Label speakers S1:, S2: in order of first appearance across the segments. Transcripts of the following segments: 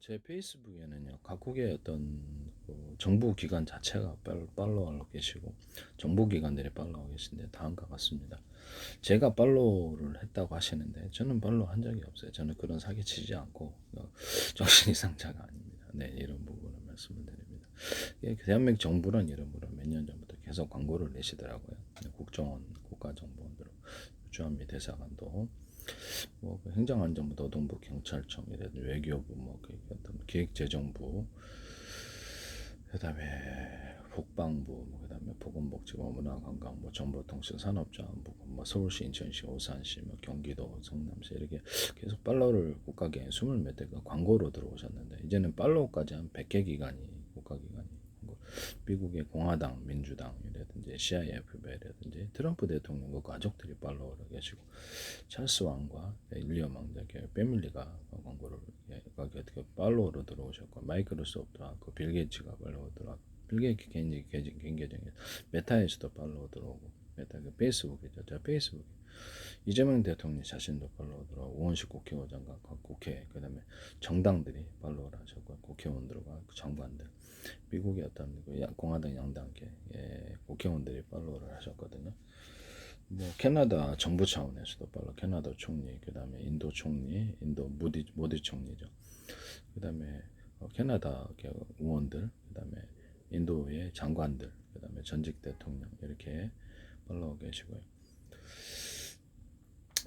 S1: 제 페이스북에는요, 각국의 어떤 정부 기관 자체가 팔로우하고 계시고, 정부 기관들이 팔로우하고 계신데, 다음과 같습니다. 제가 팔로우를 했다고 하시는데, 저는 팔로우 한 적이 없어요. 저는 그런 사기 치지 않고, 정신 이상자가 아닙니다. 네, 이런 부분을 말씀을 드립니다. 대한민국 정부란 이름으로 몇 년 전부터 계속 광고를 내시더라고요. 국정원, 국가정보원으로, 주한미 대사관도, 그 행정안전부, 노동부, 경찰청이라든지 외교부, 어떤 기획재정부, 그다음에 국방부, 그다음에 보건복지부, 문화관광, 정보통신산업자원부, 서울시, 인천시, 오산시, 경기도, 성남시 이렇게 계속 팔로우를 국가기관에 20몇 대가 광고로 들어오셨는데 이제는 팔로우까지 한 100개 기관이 국가기관이 미국의 공화당, 민주당이라든지 CIF라든지 트럼프 대통령과 가족들이 팔로우를 계시고 찰스 왕과 윌리엄 왕자의 패밀리가 광고를 어떻게 팔로우로 들어오셨고 마이크로소프트와 빌 게이츠가 팔로우 들어왔고 빌 게이츠 개인 계정에 메타에서도 팔로우 들어오고 메타 페이스북이죠. 저 페이스북 이재명 대통령 자신도 팔로우 들어오고 우원식 국회의장과 국회 그다음에 정당들이 팔로우를 하셨고 국회의원들과 장관들 미국의 어떤 공화당 양당계 국회의원들이 팔로우를 하셨거든요. 캐나다 정부 차원에서도 팔로우, 캐나다 총리, 그다음에 인도 총리, 인도 모디 총리죠. 그다음에 캐나다 의원들, 그다음에 인도의 장관들, 그다음에 전직 대통령 이렇게 팔로우 계시고요.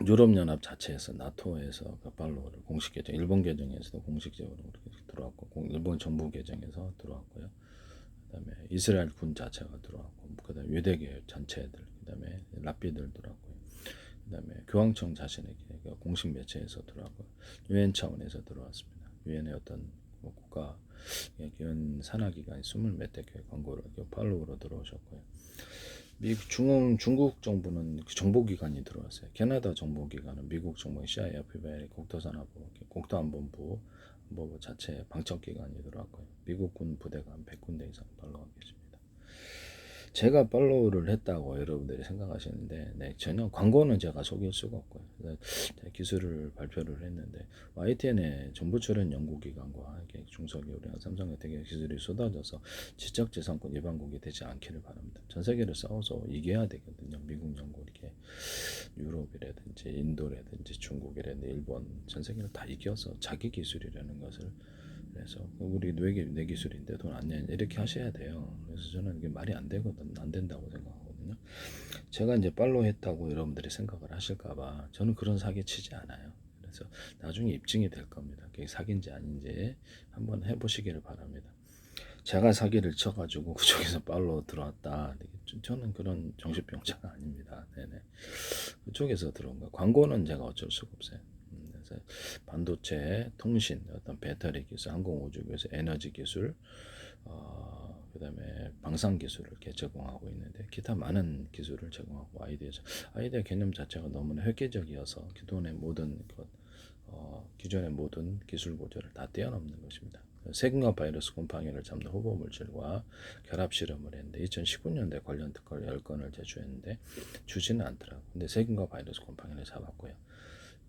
S1: 유럽연합 자체에서 나토에서 그 팔로우를 공식 계정, 일본 계정에서도 공식적으로 들어왔고, 일본 정부 계정에서 들어왔고요. 그다음에 이스라엘 군 자체가 들어왔고, 그다음에 유대계 전체들, 그다음에 랍비들 들어왔고요. 그다음에 교황청 자신에게 공식 매체에서 들어왔고, 유엔 차원에서 들어왔습니다. 유엔의 어떤 국가 유엔 산하기관 20몇 대 광고를 팔로우로 들어오셨고요. 중국 정부는 정보기관이 들어왔어요. 캐나다 정보기관은 미국 정부 CIF의 국토안보부 자체 방청기관이 들어왔고요. 미국 군 부대가 한 100군데 이상 팔로우하고 계십니다. 제가 팔로우를 했다고 여러분들이 생각하시는데 전혀 광고는 제가 속일 수가 없고요. 기술을 발표를 했는데 YTN의 정부 출연 연구기관과 중소기업이나 삼성의 되게 기술이 쏟아져서 지적재산권 위반국이 되지 않기를 바랍니다. 전 세계를 싸워서 이겨야 되거든요. 미국, 영국 이렇게 유럽이라든지 인도라든지 중국이라든지 일본 전 세계를 다 이겨서 자기 기술이라는 것을 그래서 우리 뇌 기술인데 돈 안 내냐 이렇게 하셔야 돼요. 그래서 저는 이게 말이 안 되거든, 안 된다고 생각하거든요. 제가 이제 팔로우 했다고 여러분들이 생각을 하실까봐 저는 그런 사기 치지 않아요. 그래서 나중에 입증이 될 겁니다. 그게 사기인지 아닌지 한번 해보시기를 바랍니다. 제가 사기를 쳐가지고 그쪽에서 팔로우 들어왔다. 저는 그런 정신병자가 아닙니다. 네네. 그쪽에서 들어온 거. 광고는 제가 어쩔 수가 없어요. 그래서 반도체, 통신, 어떤 배터리 기술, 항공우주 기술, 에너지 기술, 그다음에 방산 기술을 이렇게 제공하고 있는데 기타 많은 기술을 제공하고 아이디어 개념 자체가 너무나 획기적이어서 기존의 모든 기술 보조를 다 뛰어넘는 것입니다. 세균과 바이러스 곰팡이를 잡는 후보 물질과 결합 실험을 했는데 2019년대 관련 특허를 10건을 제출했는데 주지는 않더라고요. 근데 세균과 바이러스 곰팡이를 잡았고요.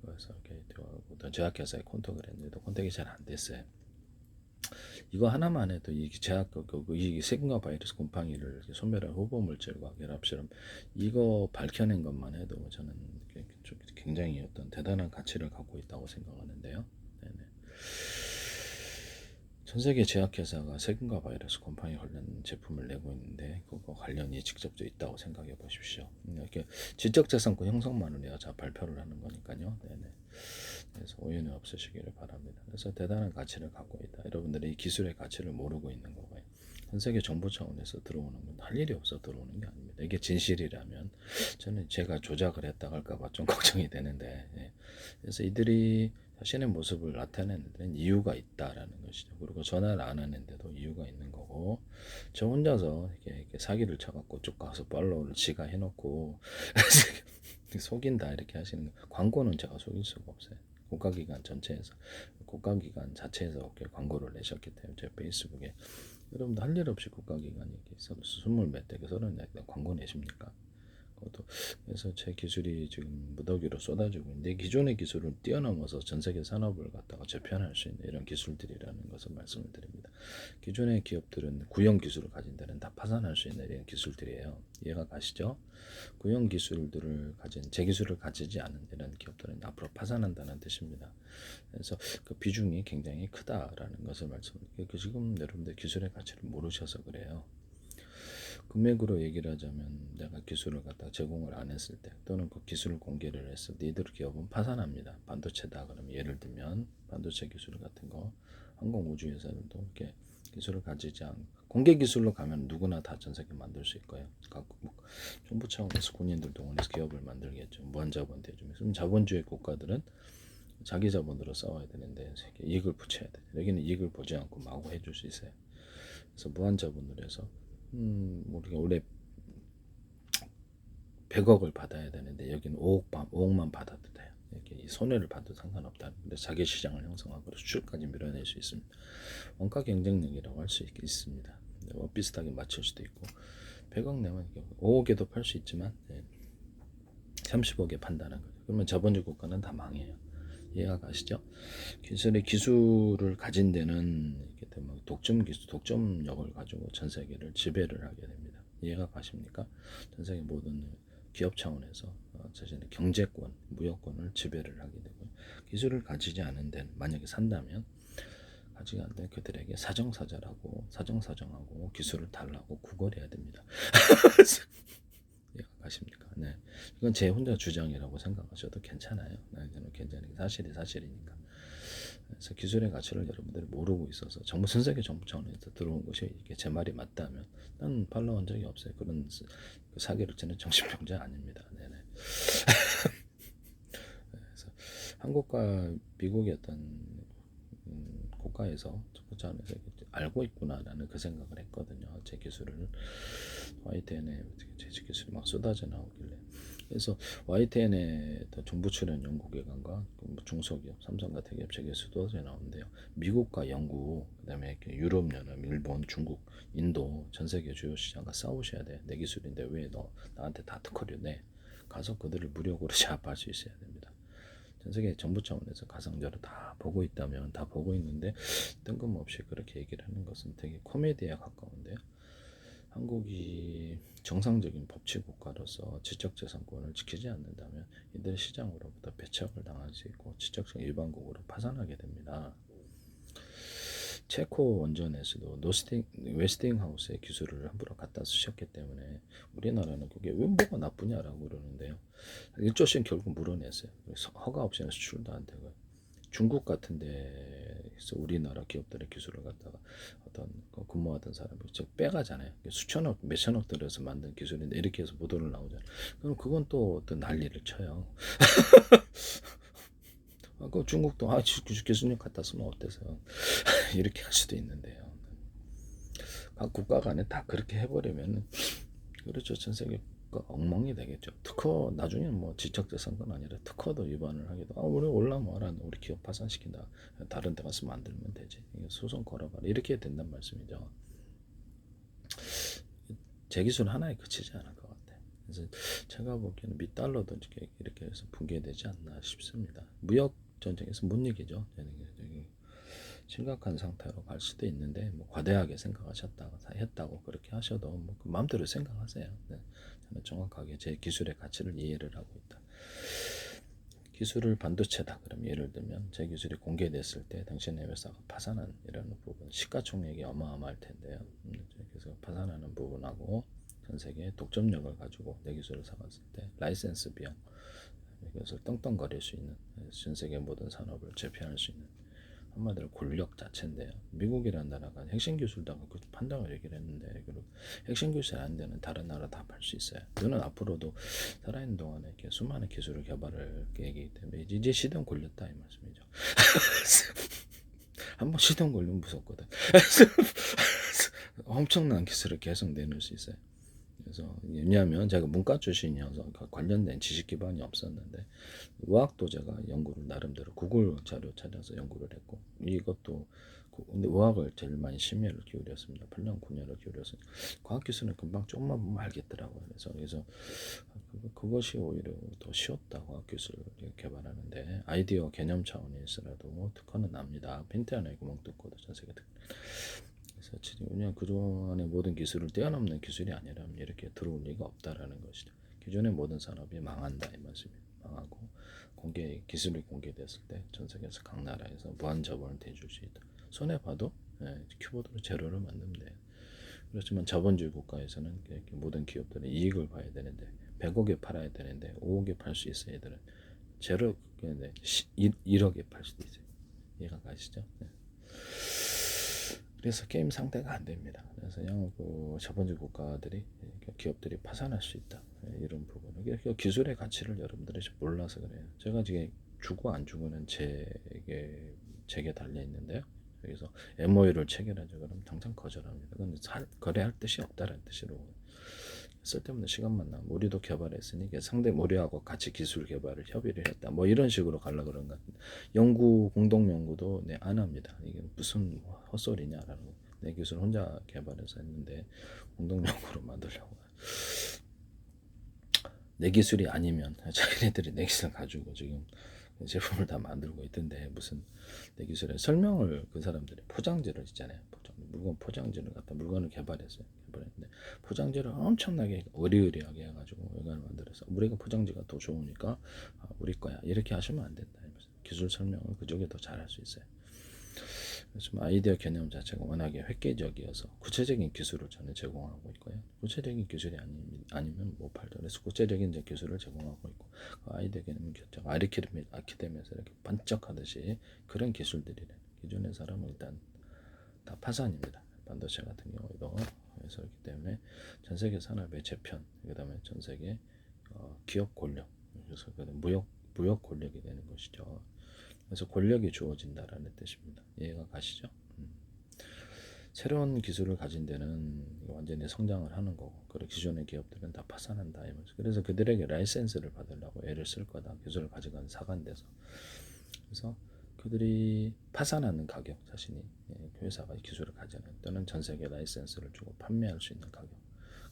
S1: 그래서 이렇게 어떤 제약회사에 컨택을 했는데 컨택이 잘 안 됐어요. 이거 하나만 해도 이 이 세균과 바이러스 곰팡이를 소멸할 후보 물질과 결합 실험 이거 밝혀낸 것만 해도 저는 굉장히 어떤 대단한 가치를 갖고 있다고 생각하는데요. 네네. 전 세계 제약회사가 세균과 바이러스 곰팡이 관련 제품을 내고 있는데 그거 관련이 직접적으로 있다고 생각해 보십시오. 이렇게 지적재산권 형성만을 내가 발표를 하는 거니까요. 네네. 그래서 오해는 없으시기를 바랍니다. 그래서 대단한 가치를 갖고 있다. 여러분들이 이 기술의 가치를 모르고 있는 거고요. 전 세계 정부 차원에서 들어오는 건 할 일이 없어 들어오는 게 아닙니다. 이게 진실이라면 저는 제가 조작을 했다 할까봐 좀 걱정이 되는데 그래서 이들이 자신의 모습을 나타내는 데는 이유가 있다라는 것이죠. 그리고 전화를 안 하는데도 이유가 있는 거고 저 혼자서 이렇게 사기를 쳐갖고 쭉 가서 팔로우를 지가 해놓고 속인다 이렇게 하시는 거. 광고는 제가 속일 수가 없어요. 국가기관 전체에서 국가기관 자체에서 광고를 내셨기 때문에 제 페이스북에 여러분들 할 일 없이 국가기관이 스물 몇 대, 서른 몇 대 광고 내십니까? 그래서 제 기술이 지금 무더기로 쏟아지고 있는데 기존의 기술을 뛰어넘어서 전 세계 산업을 갖다가 재편할 수 있는 이런 기술들이라는 것을 말씀을 드립니다. 기존의 기업들은 구형 기술을 가진 데는 다 파산할 수 있는 이런 기술들이에요. 이해가 가시죠? 구형 기술들을 가진 제 기술을 가지지 않은 이런 기업들은 앞으로 파산한다는 뜻입니다. 그래서 그 비중이 굉장히 크다라는 것을 말씀드리고 지금 여러분들 기술의 가치를 모르셔서 그래요. 금액으로 얘기를 하자면 내가 기술을 갖다 제공을 안 했을 때 또는 그 기술을 공개를 했을 때 이들 기업은 파산합니다. 반도체다 그러면 예를 들면 반도체 기술 같은 거 항공우주회사들도 이렇게 기술을 가지지 않고 공개 기술로 가면 누구나 다 전 세계 만들 수 있고요. 정부 차원에서 군인들 동원해서 기업을 만들겠죠. 무한자본 대중. 그럼 자본주의 국가들은 자기 자본으로 싸워야 되는데 이익을 붙여야 돼. 여기는 이익을 보지 않고 마구 해줄 수 있어요. 그래서 무한자본으로 해서 우리가 올해 100억을 받아야 되는데 여기는 5억만 받아도 돼요. 이렇게 손해를 봐도 상관없다. 근데 자기 시장을 형성하고 수출까지 밀어낼 수 있습니다. 원가 경쟁력이라고 할 수 있습니다. 비슷하게 맞출 수도 있고 100억 내면 5억에도 팔 수 있지만 30억에 판다는 거죠. 그러면 자본주의 국가는 다 망해요. 이해가 가시죠? 기술을 가진 데는 이렇게 되면 독점력을 가지고 전 세계를 지배를 하게 됩니다. 이해가 가십니까? 전 세계 모든 기업 차원에서 자신의 경제권, 무역권을 지배를 하게 되고 기술을 가지지 않은 데는 만약에 산다면 가지지 않은 데 그들에게 사정사정하고 기술을 달라고 구걸해야 됩니다. 이해가 가십니까? 네. 이건 제 혼자 주장이라고 생각하셔도 괜찮아요. 저는 괜찮은 사실이니까. 그래서 기술의 가치를 여러분들이 모르고 있어서 전 세계 정부 차원에서 들어온 것이 이게 제 말이 맞다면 난 팔로운 적이 없어요. 그런 사기를 치는 정신병자 아닙니다. 네네. 그래서 한국과 미국의 어떤 국가에서 정부 차원에서 알고 있구나라는 그 생각을 했거든요. 제 기술을 YTN에 제 기술이 막 쏟아져 나오길래 그래서 YTN의 정부 출연 연구기관과 중소기업, 삼성 같은 기업 제게 쏟아져 나오는데요. 미국과 영국, 그다음에 유럽연합, 일본, 중국, 인도 전 세계 주요 시장과 싸우셔야 돼. 내 기술인데 왜 너 나한테 다 특허료 내? 가서 그들을 무력으로 제압할 수 있어야 됩니다. 전 세계 정부 차원에서 가상자료 다 보고 있다면 다 보고 있는데 뜬금없이 그렇게 얘기를 하는 것은 되게 코미디에 가까운데요. 한국이 정상적인 법치 국가로서 지적재산권을 지키지 않는다면 이들 시장으로부터 배척을 당할 수 있고 지적성 일반국으로 파산하게 됩니다. 체코 원전에서도 웨스팅하우스의 기술을 함부로 갖다 쓰셨기 때문에 우리나라는 그게 왜 뭐가 나쁘냐라고 그러는데요. 1조씩 결국 물어냈어요. 그래서 허가 없이는 수출도 안 되고 중국 같은 데서 우리나라 기업들의 기술을 갖다가 어떤 근무하던 사람이 즉 빼가잖아요. 수천억, 몇천억 들여서 만든 기술인데 이렇게 해서 보도를 나오잖아요. 그럼 그건 또 어떤 난리를 쳐요. 그 중국도 기술력 갖다 쓰면 어때서 이렇게 할 수도 있는데요. 각 국가 간에 다 그렇게 해버리면 그렇죠. 전 세계 엉망이 되겠죠. 특허 나중에 뭐 지적재산권 아니라 특허도 위반을 하기도 우리 올라와라 우리 기업 파산시킨다 다른 데 가서 만들면 되지 소송 걸어봐라 이렇게 된단 말씀이죠. 제 기술 하나에 그치지 않을 것 같아요. 그래서 제가 보기에는 $달러도 이렇게 해서 붕괴되지 않나 싶습니다. 무역 전쟁에서 못 이기죠. 심각한 상태로 갈 수도 있는데 뭐 과대하게 생각하셨다고 했다고 그렇게 하셔도 뭐 그 마음대로 생각하세요. 네. 저는 정확하게 제 기술의 가치를 이해를 하고 있다. 기술을 반도체다 그럼 예를 들면 제 기술이 공개됐을 때 당신의 회사가 파산한 이런 부분 시가총액이 어마어마할 텐데요. 그래서 파산하는 부분하고 전 세계의 독점력을 가지고 내 기술을 사갔을 때 라이센스 비용 이것을 떵떵거릴 수 있는 전 세계 모든 산업을 제패할 수 있는 한마디로 권력 자체인데요. 미국이라는 나라가 핵심 기술다 그 판단을 얘기를 했는데 핵심 기술 안 되는 다른 나라 다 팔 수 있어요. 저는 앞으로도 살아있는 동안에 이렇게 수많은 기술을 개발할 계획이기 때문에 이제 시동 걸렸다 이 말씀이죠. 한번 시동 걸리면 무섭거든. 엄청난 기술을 계속 내놓을 수 있어요. 그래서 왜냐하면 제가 문과 출신이어서 관련된 지식 기반이 없었는데 의학도 제가 연구를 나름대로 구글 자료 찾아서 연구를 했고 이것도 근데 의학을 제일 많이 심혈을 기울였습니다. 8년 9년을 기울여서 과학기술은 금방 조금만 보면 알겠더라고요. 그래서 그것이 오히려 더 쉬웠다. 과학기술을 개발하는데 아이디어 개념 차원에서라도 특허는 납니다. 핀트 하나에 구멍 뚫고도 전 세계 특허. 그래서 그냥 그동안의 모든 기술을 뛰어넘는 기술이 아니라면 이렇게 들어올 리가 없다라는 것이죠. 기존의 모든 산업이 망한다 이 말씀이에요. 망하고 기술이 공개됐을 때 전 세계에서 각 나라에서 무한 자본을 대줄 수 있다. 손해 봐도 큐보드로 제로를 만들면 돼요. 그렇지만 자본주의 국가에서는 모든 기업들은 이익을 봐야 되는데 100억에 팔아야 되는데 5억에 팔 수 있어요. 얘들은 제로 1억에 팔 수도 있어요. 이해가 가시죠? 네. 그래서 게임 상대가 안 됩니다. 그래서 자본주의 국가들이 기업들이 파산할 수 있다. 이런 부분을 기술의 가치를 여러분들이 몰라서 그래요. 제가 지금 주고 안 주고는 제게 달려 있는데요. 여기서 MOU를 체결하죠. 그럼 당장 거절합니다. 그건 거래할 뜻이 없다는 뜻으로 쓸데없는 시간만 나면 우리도 개발했으니 상대 우리하고 같이 기술 개발을 협의를 했다. 뭐 이런 식으로 가려 그런 것 같은데 공동 연구도 안 합니다. 이게 무슨 헛소리냐라는 거. 내 기술 혼자 개발해서 했는데 공동 연구로 만들려고. 내 기술이 아니면 자기네들이 내 기술 가지고 지금 제품을 다 만들고 있던데 무슨 내 기술에 설명을 그 사람들이 포장지를 있잖아요. 물건 포장지를 갖다 물건을 개발했는데 포장지를 엄청나게 의리의리하게 해가지고 외관을 만들어서 우리가 포장지가 더 좋으니까 우리 거야 이렇게 하시면 안 된다. 기술 설명을 그쪽에 더 잘할 수 있어요. 좀 아이디어 개념 자체가 워낙에 획기적이어서 구체적인 기술을 저는 제공하고 있고요. 구체적인 기술이 아니면 못 팔죠. 그래서 구체적인 기술을 제공하고 있고 아이디어 개념 결정 아키데미에서 이렇게 반짝하듯이 그런 기술들이래. 기존의 사람은 일단 다 파산입니다. 반도체 같은 경우에도. 그래서 그렇기 때문에 전 세계 산업의 재편, 그다음에 전 세계 기업 권력, 그래서 무역 권력이 되는 것이죠. 그래서 권력이 주어진다라는 뜻입니다. 이해가 가시죠? 새로운 기술을 가진 데는 완전히 성장을 하는 거고, 그리고 기존의 기업들은 다 파산한다. 그래서 그들에게 라이센스를 받으려고 애를 쓸 거다. 기술을 가져가는 사관돼서. 그래서 그들이 파산하는 가격, 자신이 그 회사가 기술을 가져는 또는 전 세계 라이센스를 주고 판매할 수 있는 가격,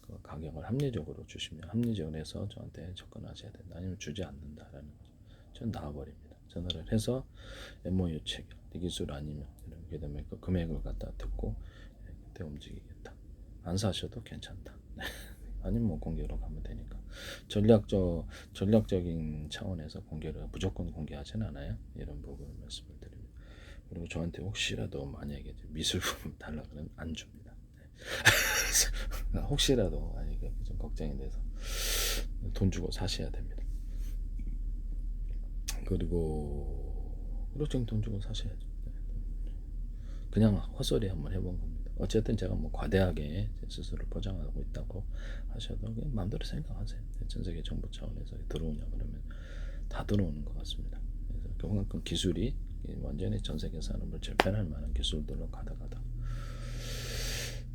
S1: 그 가격을 합리적으로 주시면 합리적으로 해서 저한테 접근하셔야 된다. 아니면 주지 않는다라는 거죠. 전 나와버립니다. 전화를 해서 MOU 체결, 네 기술 아니면 이렇게 되면 그 금액을 갖다 듣고 그때 움직이겠다. 안 사셔도 괜찮다. 아니면 뭐 공개로 가면 되니까. 전략적인 차원에서 공개를 무조건 공개하진 않아요. 이런 부분을 말씀을 드립니다. 그리고 저한테 혹시라도 만약에 미술품 달라 그러면 안 줍니다. 혹시라도 만약에 좀 걱정이 돼서 돈 주고 사셔야 됩니다. 그리고 그렇죠. 돈 주고 사셔야죠. 그냥 헛소리 한번 해본 겁니다. 어쨌든 제가 뭐 과대하게 제 스스로를 포장하고 있다고 하셔도 그냥 마음대로 생각하세요. 전 세계 정부 차원에서 들어오냐 그러면 다 들어오는 것 같습니다. 그래서 그만큼 기술이 완전히 전 세계 산업을 재편할 만한 기술들로 가다가다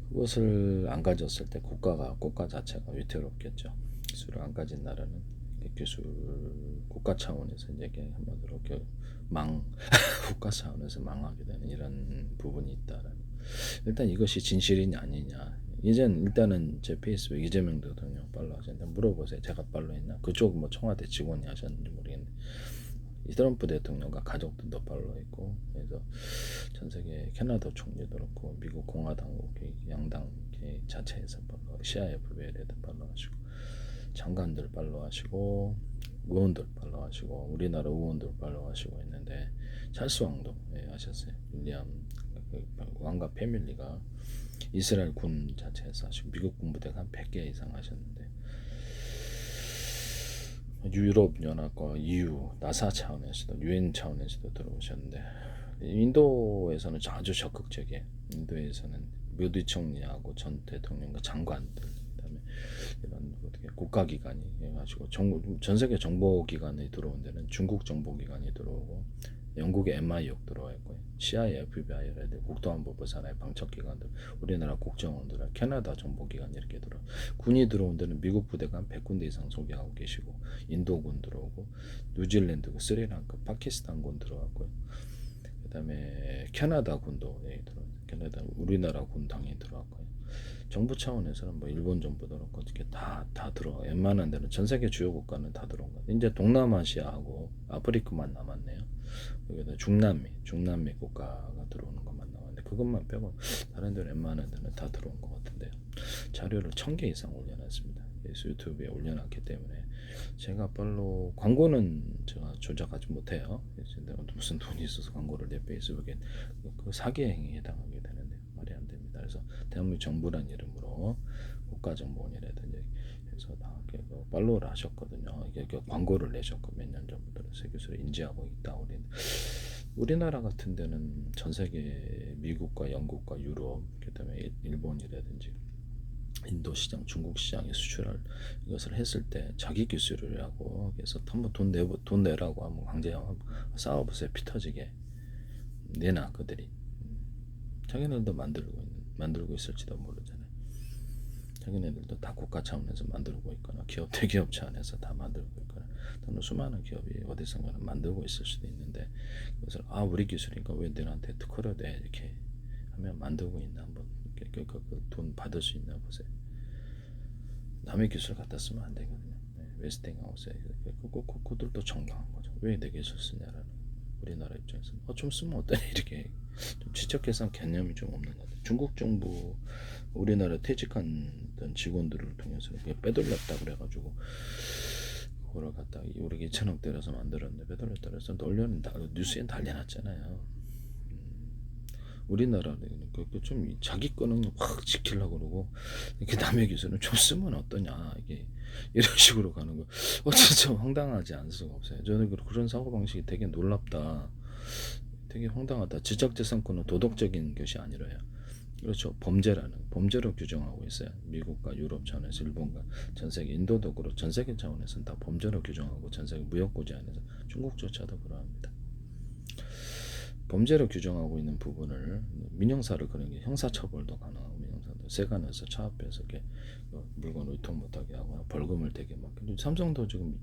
S1: 그것을 안 가졌을 때 국가 자체가 위태롭겠죠. 기술을 안 가진 나라는 기술 국가 차원에서 이제 한마디로 국가 차원에서 망하게 되는 이런 부분이 있다라는. 일단 이것이 진실이냐 아니냐. 일단은 제 페이스북 이재명 대통령 팔로우 하셨는데 물어보세요. 제가 팔로우 했나? 그쪽 뭐 청와대 직원이 하셨는지 모르겠는데 트럼프 대통령과 가족들도 팔로우 했고, 그래서 전 세계 캐나다 총리도 그렇고 미국 공화당국 양당 자체에서 팔로우, CIF에도 팔로우 하시고 장관들 팔로우 하시고 의원들 팔로우 하시고 우리나라 의원들 팔로우 하시고 있는데 찰스 왕도 하셨어요. 윌리엄 왕가 패밀리가 이스라엘 군 자체에서 하시고 미국 군부대가 한 100개 이상 하셨는데 유럽 연합과 EU, 나사 차원에서도 유엔 차원에서도 들어오셨는데 인도에서는 아주 적극적이에요. 인도에서는 모디 총리하고 전 대통령과 장관들 그다음에 이런 국가기관이 해가지고 전 세계 정보기관이 들어온 데는 중국 정보기관이 들어오고 영국의 MI역 들어와 있고요. CIA, FBI라든지 국토안보부 산하의 방첩기관들, 우리나라 국정원들, 캐나다 정보기관 이렇게 들어. 군이 들어온 데는 미국 부대가 한 100군데 이상 소개하고 계시고, 인도군 들어오고, 뉴질랜드, 스리랑카, 파키스탄군 들어왔고요. 그다음에 캐나다 군도 들어. 캐나다 우리나라 군 당연히 들어왔고요. 정부 차원에서는 뭐 일본 정부도 그렇고 어떻게 다 들어와. 웬만한 데는 전 세계 주요 국가는 다 들어온 거예요. 이제 동남아시아하고 아프리카만 남았네요. 여기다 중남미 국가가 들어오는 것만 남았는데 그것만 빼고 다른 데는 웬만한 데는 다 들어온 것 같은데요. 자료를 1000개 이상 올려놨습니다. 유튜브에 올려놨기 때문에 제가 별로 광고는 제가 조작하지 못해요. 무슨 돈이 있어서 광고를 내 페이스북에 그 사기 행위에 해당하게 되는데 말이 안 됩니다. 그래서 대한민국 정부란 이름으로 국가정보원이라든지 해서 다 팔로우를 하셨거든요. 이게 광고를 내셨고 몇 년 전부터 세계수를 인지하고 있다. 우리나라 같은 데는 전 세계 미국과 영국과 유럽 그다음에 일본이라든지 인도 시장, 중국 시장에 수출할 이것을 했을 때 자기 기술을 하고 그래서 한번 돈 내라고 하면 강제형 싸워보세요. 피 터지게 내나 그들이 자기네들도 만들고 있을지도 모르잖아요. 자기네들도 다 국가 차원에서 만들고 있거나 대기업체 안에서 다 만들고 있거나 또는 수많은 기업이 어디선가는 만들고 있을 수도 있는데 그것을 우리 기술이니까 왜 너한테 특허를 내 이렇게 하면 만들고 있나 한번 돈 받을 수 있나 보세요. 남의 기술 갖다 쓰면 안 되거든요. 웨스팅하우스에 그들도 정당한 거죠. 왜 내 기술 쓰냐라는 우리나라 입장에서는 좀 쓰면 어떠냐 이렇게 좀 지적해서 개념이 좀 없는 것 같아요. 중국 정부 우리나라 퇴직한 직원들을 통해서 빼돌렸다 그래가지고 그거를 갖다 우리 2천억 들여서 만들었는데 빼돌렸다 그래서 놀려는 뉴스에 난리났잖아요. 우리나라는 좀 자기 거는 확 지키려고 그러고 이렇게 남의 기술은 좀 쓰면 어떠냐 이게 이런 식으로 가는 거 진짜 황당하지 않을 수가 없어요. 저는 그런 사고방식이 되게 놀랍다. 되게 황당하다. 지적재산권은 도덕적인 것이 아니라요. 그렇죠. 범죄로 규정하고 있어요. 미국과 유럽 차원에서 일본과 전 세계 인도도 그렇고 전 세계 차원에서는 다 범죄로 규정하고 전 세계 무역고지 안에서 중국조차도 그러합니다. 범죄로 규정하고 있는 부분을 민형사를 그런 게 형사처벌도 가능하고 민형사도 세관에서 차압해서 이렇게 물건 유통 못하게 하거나 벌금을 되게 막 삼성도 지금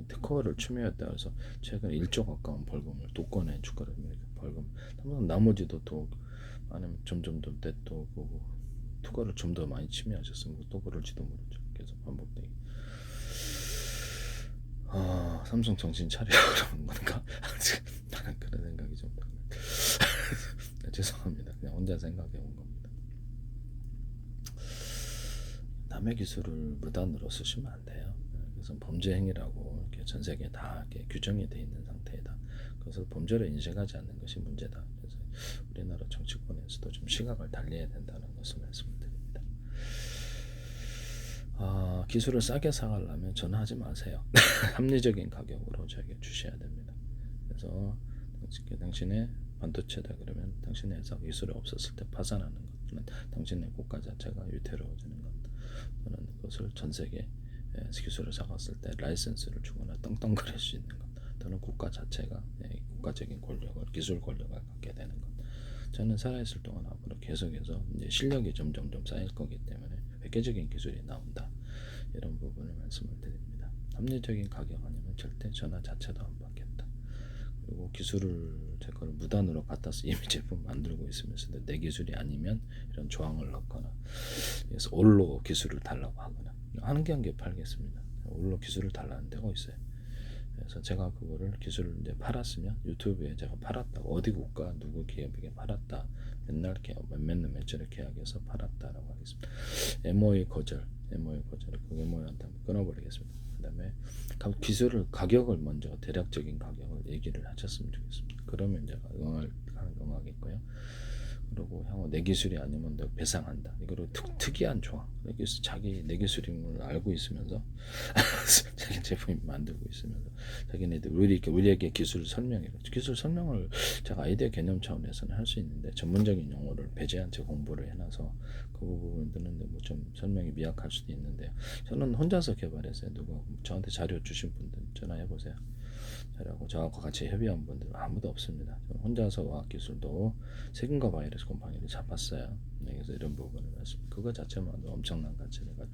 S1: 특허를 침해했다 해서 최근에 1조 가까운 벌금을 독건에 축하를 벌금 나머지도 또 아니면 점점 더 특허를 좀 더 많이 침해하셨으면 또 그럴지도 모르죠. 계속 반복되기. 삼성 정신 차려 그러는 건가? 나는 그런 생각이 좀 죄송합니다. 그냥 혼자 생각해 본 겁니다. 남의 기술을 무단으로 쓰시면 안 돼요. 그래서 범죄 행위라고 이렇게 전 세계에 다 이렇게 규정이 돼 있는 상태이다. 그것을 범죄로 인식하지 않는 것이 문제다. 그래서 우리나라 정치권에서도 좀 시각을 달리해야 된다는 것을 말씀드립니다. 기술을 싸게 사가려면 전화하지 마세요. 합리적인 가격으로 저에게 주셔야 됩니다. 그래서 당신의 반도체다 그러면 당신의 회사 기술이 없었을 때 파산하는 것 또는 당신의 국가 자체가 위태로워지는 것 또는 그것을 전 세계 기술을 사갔을 때 라이센스를 주거나 떵떵거릴 수 있는 것 또는 국가 자체가 국가적인 권력을 기술 권력을 갖게 되는 것 저는 살아있을 동안 앞으로 계속해서 이제 실력이 점점 쌓일 거기 때문에 획기적인 기술이 나온다 이런 부분을 말씀을 드립니다. 합리적인 가격 아니면 절대 전화 자체도 안 받겠다. 그리고 기술을 제 거를 무단으로 갖다 서 이미 제품 만들고 있으면서도 내 기술이 아니면 이런 조항을 넣거나 그래서 올로 기술을 달라고 하거나 하는 게 한 개 팔겠습니다. 올로 기술을 달라는 데가 있어요. 그래서 제가 그거를 기술을 이제 팔았으면 유튜브에 제가 팔았다고 어디 국가 누구 기업에게 팔았다 맨날 계약 몇년몇절에 계약해서 팔았다라고 하겠습니다. MOU 거절 그 MOU한테 끊어버리겠습니다. 그 다음에 기술을 가격을 먼저 대략적인 가격을 얘기를 하셨으면 좋겠습니다. 그러면 제가 응하겠고요. 그리고 향후 내 기술이 아니면 내가 배상한다. 이거로 특이한 조항. 그래서 자기 내 기술임을 알고 있으면서 자기 제품이 만들고 있으면서 자기네들 우리에게 기술 설명해. 기술 설명을 제가 아이디어 개념 차원에서는 할 수 있는데 전문적인 용어를 배제한 채 공부를 해놔서 그 부분 듣는데 뭐 좀 설명이 미약할 수도 있는데 저는 혼자서 개발했어요. 누가 저한테 자료 주신 분들 전화해 보세요. 잘하고 저하고 같이 협의한 분들 아무도 없습니다. 저는 혼자서 과학기술도 세균과 바이러스 곰팡이를 잡았어요. 그래서 이런 부분을 말씀. 그거 자체만도 엄청난 가치니까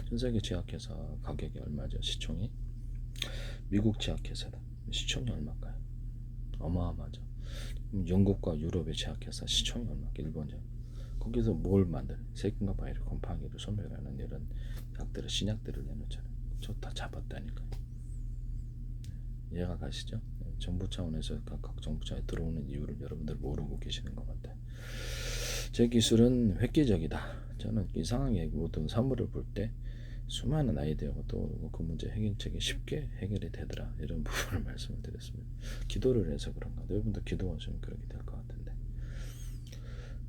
S1: 전 세계 제약회사 가격이 얼마죠? 시총이 미국 제약회사다. 시총이 얼마일까요? 어마어마하죠. 영국과 유럽의 제약회사 시총이 얼마? 일본전 거기서 뭘 만들? 세균과 바이러스 곰팡이를 소멸하는 이런 약들을 신약들을 내놓잖아요. 저 다 잡았다니까요. 이해가 가시죠? 정부 차원에서 각 정부 차에 들어오는 이유를 여러분들 모르고 계시는 것 같아요. 제 기술은 획기적이다. 저는 이상하게 모든 사물을 볼 때 수많은 아이디어가 떠오르고 그 문제 해결책이 쉽게 해결이 되더라. 이런 부분을 말씀을 드렸습니다. 기도를 해서 그런가. 여러분도 기도하시면 그렇게 될 것 같은데.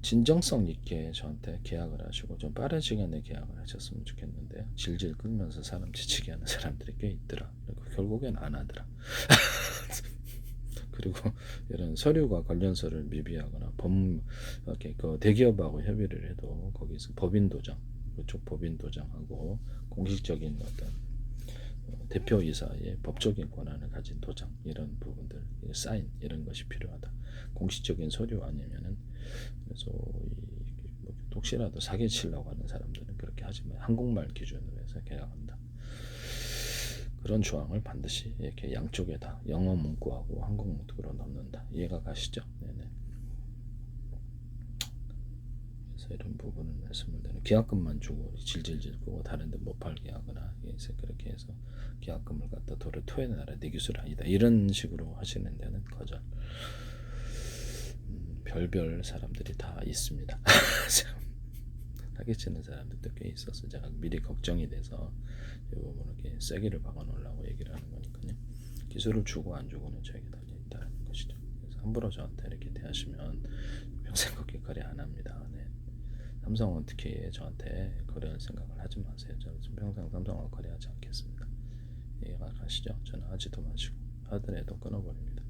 S1: 진정성 있게 저한테 계약을 하시고 좀 빠른 시간에 계약을 하셨으면 좋겠는데요. 질질 끌면서 사람 지치게 하는 사람들이 꽤 있더라. 그리고 결국엔 안 하더라. 그리고 이런 서류가 관련서를 미비하거나 이렇게 그 대기업하고 협의를 해도 거기서 법인 도장, 그쪽 법인 도장하고 공식적인 어떤 대표이사의 법적인 권한을 가진 도장 이런 부분들, 사인 이런 것이 필요하다. 공식적인 서류 아니면은 그래서 혹시라도 사기치려고 하는 사람들은 그렇게 하지만 한국말 기준으로 해서 계약한다. 그런 조항을 반드시 이렇게 양쪽에다 영어 문구하고 한국 문구로 넣는다. 이해가 가시죠? 네네. 그래서 이런 부분을 말씀을 드리는 계약금만 주고 질질질 끄고 다른데 못 팔게 하거나 그렇게 해서 계약금을 갖다 도로 토해내라 내 기술 아니다 이런 식으로 하시는 데는 거절. 별별 사람들이 다 있습니다. 사기치는 사람들도 꽤 있어서 제가 미리 걱정이 돼서 이 부분을 이렇게 세게를 박아놓으려고 얘기를 하는 거니까요. 기술을 주고 안 주고는 저에게 달려있다는 것이죠. 그래서 함부로 저한테 이렇게 대하시면 평생 그렇게 거래 안 합니다. 네. 삼성은 특히 저한테 거래할 생각을 하지 마세요. 저는 평생 삼성과 거래하지 않겠습니다. 이해가 가시죠? 저는 하지도 마시고 하더라도 끊어버립니다.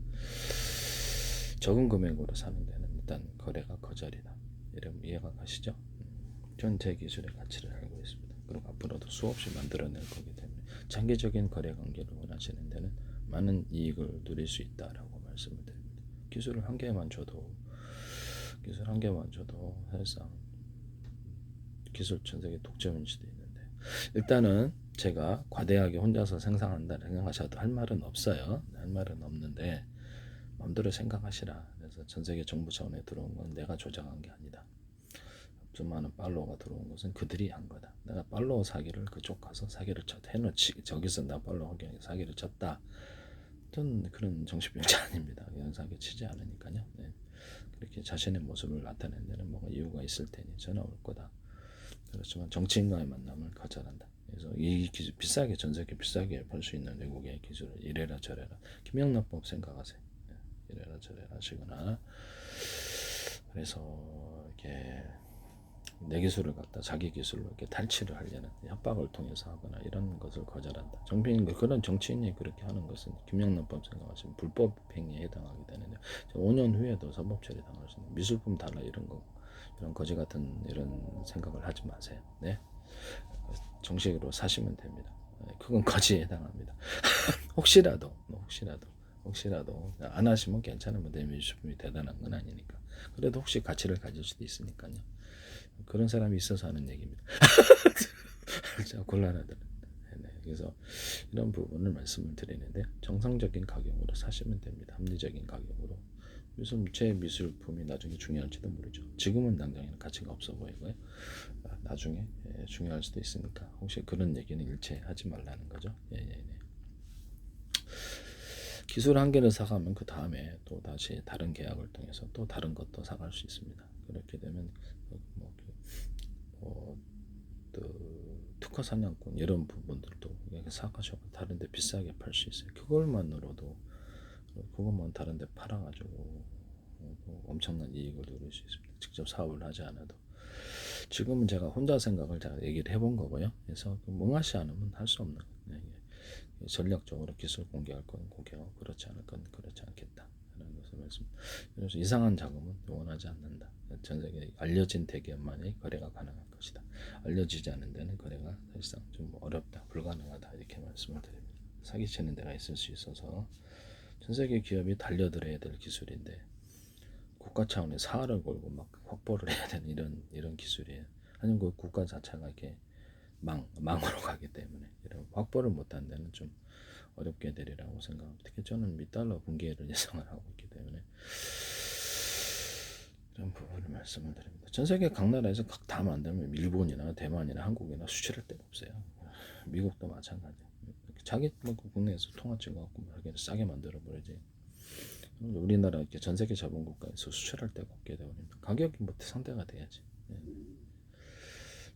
S1: 적은 금액으로 사는 데는 일단 거래가 거절이다. 이런 이해가 가시죠? 전 제 기술의 가치를 알고 있습니다. 그리고 앞으로도 수없이 만들어낼 거기 때문에 장기적인 거래 관계를 원하시는 데는 많은 이익을 누릴 수 있다라고 말씀을 드립니다. 기술 한 개만 줘도 사실상 기술 전 세계 독점일 수도 있는데 일단은 제가 과대하게 혼자서 생산한다 생각하셔도 할 말은 없어요. 할 말은 없는데 마음대로 생각하시라. 그래서 전 세계 정부 차원에 들어온 건 내가 조작한 게 아니다. 좀 많은 팔로워가 들어온 것은 그들이 한 거다. 내가 팔로워 사기를 그쪽 가서 사기를 쳤다. 해놓지 저기서 나 팔로워 하기 사기를 쳤다. 전 그런 정신병자 아닙니다. 이런 사기 치지 않으니까요. 네. 그렇게 자신의 모습을 나타내는 데는 뭐가 이유가 있을 테니 전화 올 거다. 그렇지만 정치인과의 만남을 거절한다. 그래서 이 기술 비싸게 전 세계 비싸게 벌 수 있는 외국의 기술을 이래라 저래라 김영란법 생각하세요. 이래라 저래라 하시거나 그래서 이렇게 내 기술을 갖다 자기 기술로 이렇게 탈취를 하려는 협박을 통해서 하거나 이런 것을 거절한다. 그런 정치인이 그렇게 하는 것은 김영란법 생각하시면 불법 행위에 해당하게 되는데 5년 후에도 사법 처리 당할 수 있는 미술품 달라 이런 거 이런 거지 같은 이런 생각을 하지 마세요. 네, 정식으로 사시면 됩니다. 그건 거지에 해당합니다. 혹시라도 안 하시면 괜찮으면 내 미술품이 대단한 건 아니니까. 그래도 혹시 가치를 가질 수도 있으니까요. 그런 사람이 있어서 하는 얘기입니다. 진짜 곤란하더라. 네, 그래서 이런 부분을 말씀을 드리는데 정상적인 가격으로 사시면 됩니다. 합리적인 가격으로. 요즘 제 미술품이 나중에 중요할지도 모르죠. 지금은 당장에는 가치가 없어 보이고요. 나중에 중요할 수도 있으니까 혹시 그런 얘기는 일체 하지 말라는 거죠. 예. 기술 한 개를 사가면 그 다음에 또 다시 다른 계약을 통해서 또 다른 것도 사갈 수 있습니다. 그렇게 되면 특허 사냥권 이런 부분들도 사가지고 다른데 비싸게 팔 수 있어요. 그것만 다른데 팔아가지고 엄청난 이익을 누릴 수 있습니다. 직접 사업을 하지 않아도. 지금은 제가 혼자 생각을 잘 얘기를 해본 거고요. 그래서 멍하시 않으면 할 수 없는 거예요. 전략적으로 기술 공개할 건 공개하고 그렇지 않을 건 그렇지 않겠다. 라는 것을 말씀. 그래서 이상한 자금은 원하지 않는다. 전 세계 알려진 대기업만이 거래가 가능한 것이다. 알려지지 않은 데는 거래가 사실상 좀 어렵다, 불가능하다 이렇게 말씀을 드립니다. 사기치는 데가 있을 수 있어서 전 세계 기업이 달려들어야 될 기술인데 국가 차원의 사활을 걸고 막 확보를 해야 되는 이런 기술이에요. 아니면 그 국가 자체가 이렇게 망으로 가기 때문에 이런 확보를 못한 데는 좀 어렵게 되리라고 생각합니다. 특히 저는 $1 분기회를 예상을 하고 있기 때문에 이런 부분을 말씀을 드립니다. 전 세계 각 나라에서 각 다 만들면 일본이나 대만이나 한국이나 수출할 데가 없어요. 미국도 마찬가지. 자기 뭐 국내에서 통화 찍어갖고 뭐 이렇게 싸게 만들어 버리지. 우리나라 이렇게 전 세계 자본국가에서 수출할 데가 없게 되어버립니다. 가격이 뭐 상대가 돼야지. 예.